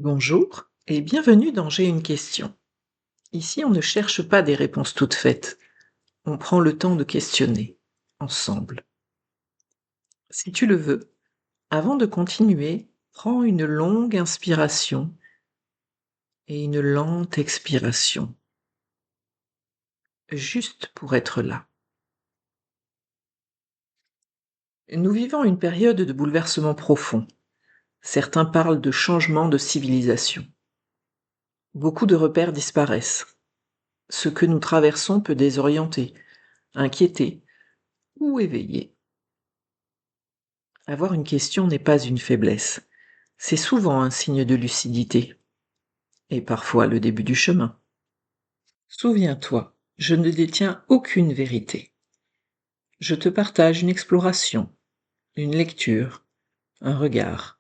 Bonjour et bienvenue dans J'ai une question. Ici, on ne cherche pas des réponses toutes faites. On prend le temps de questionner, ensemble. Si tu le veux, avant de continuer, prends une longue inspiration et une lente expiration, juste pour être là. Nous vivons une période de bouleversement profond. Certains parlent de changement de civilisation. Beaucoup de repères disparaissent. Ce que nous traversons peut désorienter, inquiéter ou éveiller. Avoir une question n'est pas une faiblesse, c'est souvent un signe de lucidité, et parfois le début du chemin. Souviens-toi, je ne détiens aucune vérité. Je te partage une exploration, une lecture, un regard.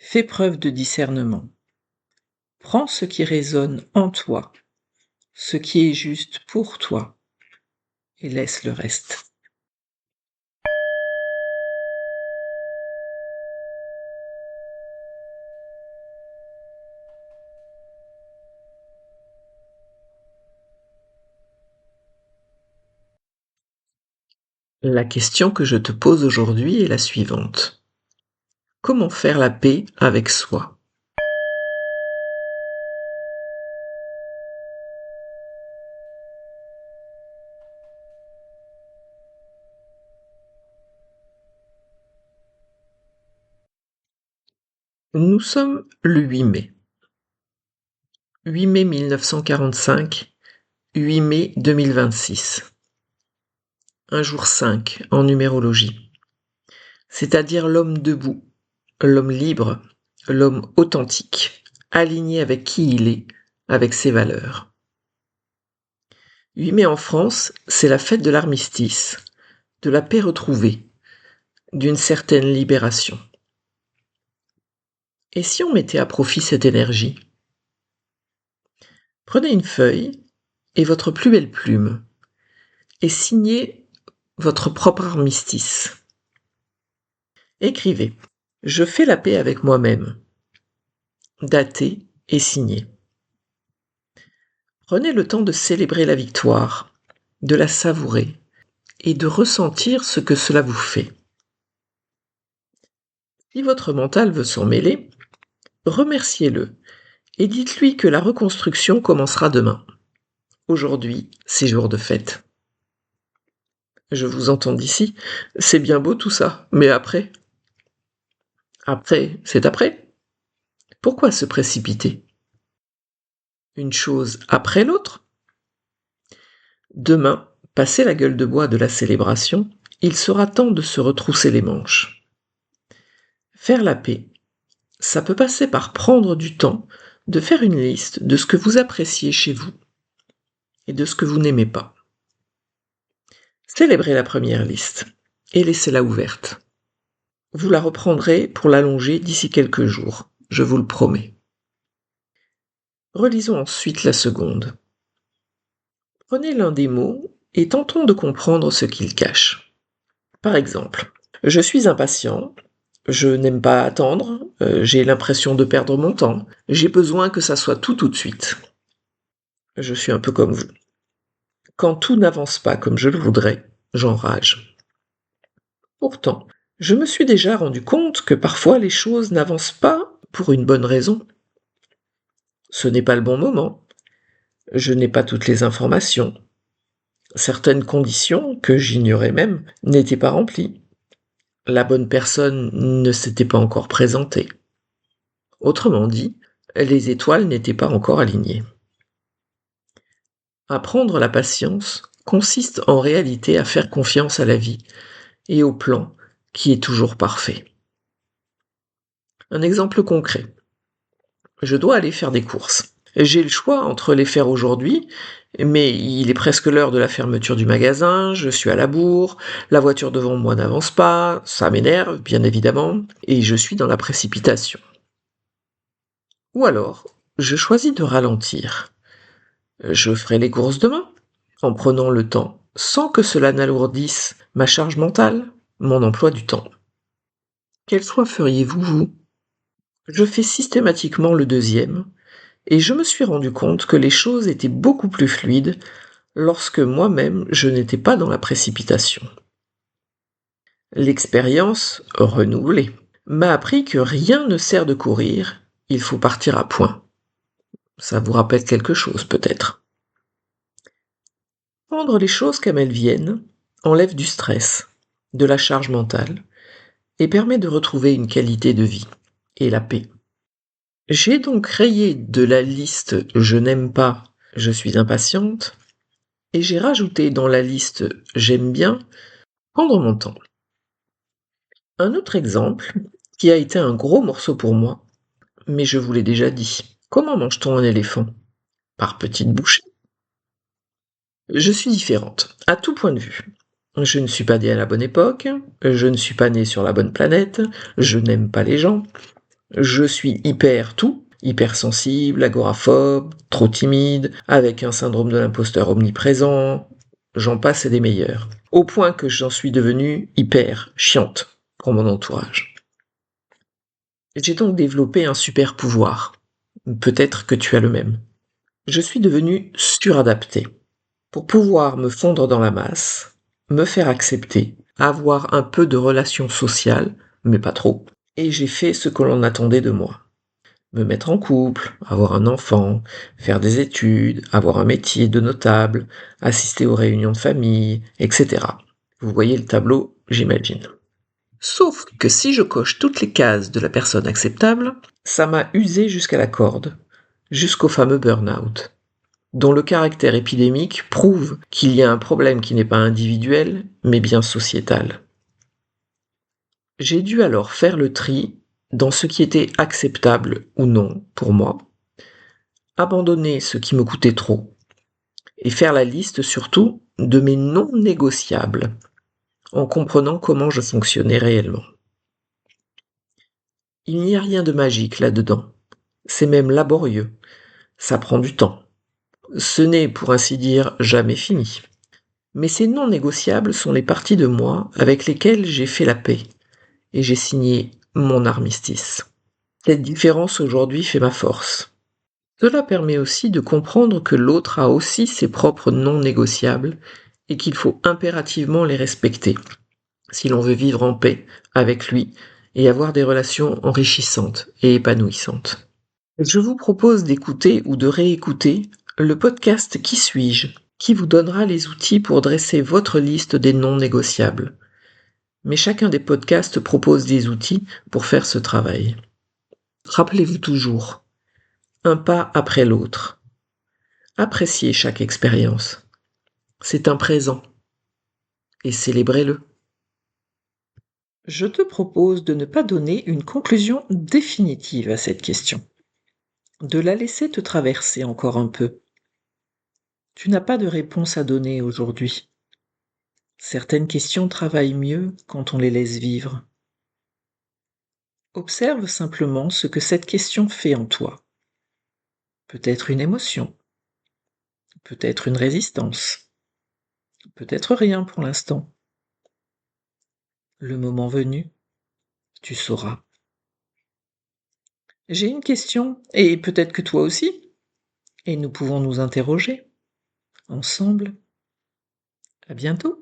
Fais preuve de discernement. Prends ce qui résonne en toi, ce qui est juste pour toi, et laisse le reste. La question que je te pose aujourd'hui est la suivante. Comment faire la paix avec soi? Nous sommes le 8 mai. 8 mai 1945, 8 mai 2026. Un jour 5 en numérologie. C'est-à-dire l'homme debout, l'homme libre, l'homme authentique, aligné avec qui il est, avec ses valeurs. 8 mai en France, c'est la fête de l'armistice, de la paix retrouvée, d'une certaine libération. Et si on mettait à profit cette énergie? Prenez une feuille et votre plus belle plume et signez votre propre armistice. Écrivez « Je fais la paix avec moi-même », daté et signé. Prenez le temps de célébrer la victoire, de la savourer et de ressentir ce que cela vous fait. Si votre mental veut s'en mêler, remerciez-le et dites-lui que la reconstruction commencera demain. Aujourd'hui, c'est jour de fête. Je vous entends d'ici, c'est bien beau tout ça, mais après? Après, c'est après? Pourquoi se précipiter? Une chose après l'autre? Demain, passé la gueule de bois de la célébration, il sera temps de se retrousser les manches. Faire la paix, ça peut passer par prendre du temps de faire une liste de ce que vous appréciez chez vous et de ce que vous n'aimez pas. Célébrez la première liste et laissez-la ouverte. Vous la reprendrez pour l'allonger d'ici quelques jours, je vous le promets. Relisons ensuite la seconde. Prenez l'un des mots et tentons de comprendre ce qu'il cache. Par exemple, je suis impatient, je n'aime pas attendre, j'ai l'impression de perdre mon temps, j'ai besoin que ça soit tout de suite. Je suis un peu comme vous. Quand tout n'avance pas comme je le voudrais, j'enrage. Pourtant, je me suis déjà rendu compte que parfois les choses n'avancent pas pour une bonne raison. Ce n'est pas le bon moment, je n'ai pas toutes les informations, certaines conditions, que j'ignorais même, n'étaient pas remplies. La bonne personne ne s'était pas encore présentée. Autrement dit, les étoiles n'étaient pas encore alignées. Apprendre la patience consiste en réalité à faire confiance à la vie et au plan qui est toujours parfait. Un exemple concret. Je dois aller faire des courses. J'ai le choix entre les faire aujourd'hui, mais il est presque l'heure de la fermeture du magasin, je suis à la bourre, la voiture devant moi n'avance pas, ça m'énerve, bien évidemment, et je suis dans la précipitation. Ou alors, je choisis de ralentir. Je ferai les courses demain, en prenant le temps, sans que cela n'alourdisse ma charge mentale, mon emploi du temps. Quel choix feriez-vous, vous? Je fais systématiquement le deuxième, et je me suis rendu compte que les choses étaient beaucoup plus fluides lorsque moi-même je n'étais pas dans la précipitation. L'expérience, renouvelée, m'a appris que rien ne sert de courir, il faut partir à point. Ça vous rappelle quelque chose peut-être. Prendre les choses comme elles viennent enlève du stress, de la charge mentale, et permet de retrouver une qualité de vie et la paix. J'ai donc rayé de la liste «Je n'aime pas, je suis impatiente» et j'ai rajouté dans la liste «J'aime bien» prendre mon temps. Un autre exemple, qui a été un gros morceau pour moi, mais je vous l'ai déjà dit. Comment mange-t-on un éléphant? Par petites bouchées. Je suis différente, à tout point de vue. Je ne suis pas née à la bonne époque, je ne suis pas née sur la bonne planète, je n'aime pas les gens, je suis hyper tout, hypersensible, agoraphobe, trop timide, avec un syndrome de l'imposteur omniprésent, j'en passe et des meilleurs. Au point que j'en suis devenue hyper chiante pour mon entourage. J'ai donc développé un super pouvoir. Peut-être que tu as le même. Je suis devenue suradaptée. Pour pouvoir me fondre dans la masse, me faire accepter, avoir un peu de relations sociales, mais pas trop, et j'ai fait ce que l'on attendait de moi. Me mettre en couple, avoir un enfant, faire des études, avoir un métier de notable, assister aux réunions de famille, etc. Vous voyez le tableau, j'imagine. Sauf que si je coche toutes les cases de la personne acceptable, ça m'a usé jusqu'à la corde, jusqu'au fameux burn-out, dont le caractère épidémique prouve qu'il y a un problème qui n'est pas individuel, mais bien sociétal. J'ai dû alors faire le tri dans ce qui était acceptable ou non pour moi, abandonner ce qui me coûtait trop, et faire la liste surtout de mes non négociables, en comprenant comment je fonctionnais réellement. Il n'y a rien de magique là-dedans, c'est même laborieux, ça prend du temps. Ce n'est, pour ainsi dire, jamais fini. Mais ces non négociables sont les parties de moi avec lesquelles j'ai fait la paix, et j'ai signé mon armistice. Cette différence aujourd'hui fait ma force. Cela permet aussi de comprendre que l'autre a aussi ses propres non négociables et qu'il faut impérativement les respecter si l'on veut vivre en paix avec lui et avoir des relations enrichissantes et épanouissantes. Je vous propose d'écouter ou de réécouter le podcast Qui suis-je, qui vous donnera les outils pour dresser votre liste des non négociables. Mais chacun des podcasts propose des outils pour faire ce travail. Rappelez-vous toujours, un pas après l'autre. Appréciez chaque expérience. C'est un présent. Et célébrez-le. Je te propose de ne pas donner une conclusion définitive à cette question. De la laisser te traverser encore un peu. Tu n'as pas de réponse à donner aujourd'hui. Certaines questions travaillent mieux quand on les laisse vivre. Observe simplement ce que cette question fait en toi. Peut-être une émotion, peut-être une résistance, peut-être rien pour l'instant. Le moment venu, tu sauras. J'ai une question, et peut-être que toi aussi, et nous pouvons nous interroger ensemble. À bientôt.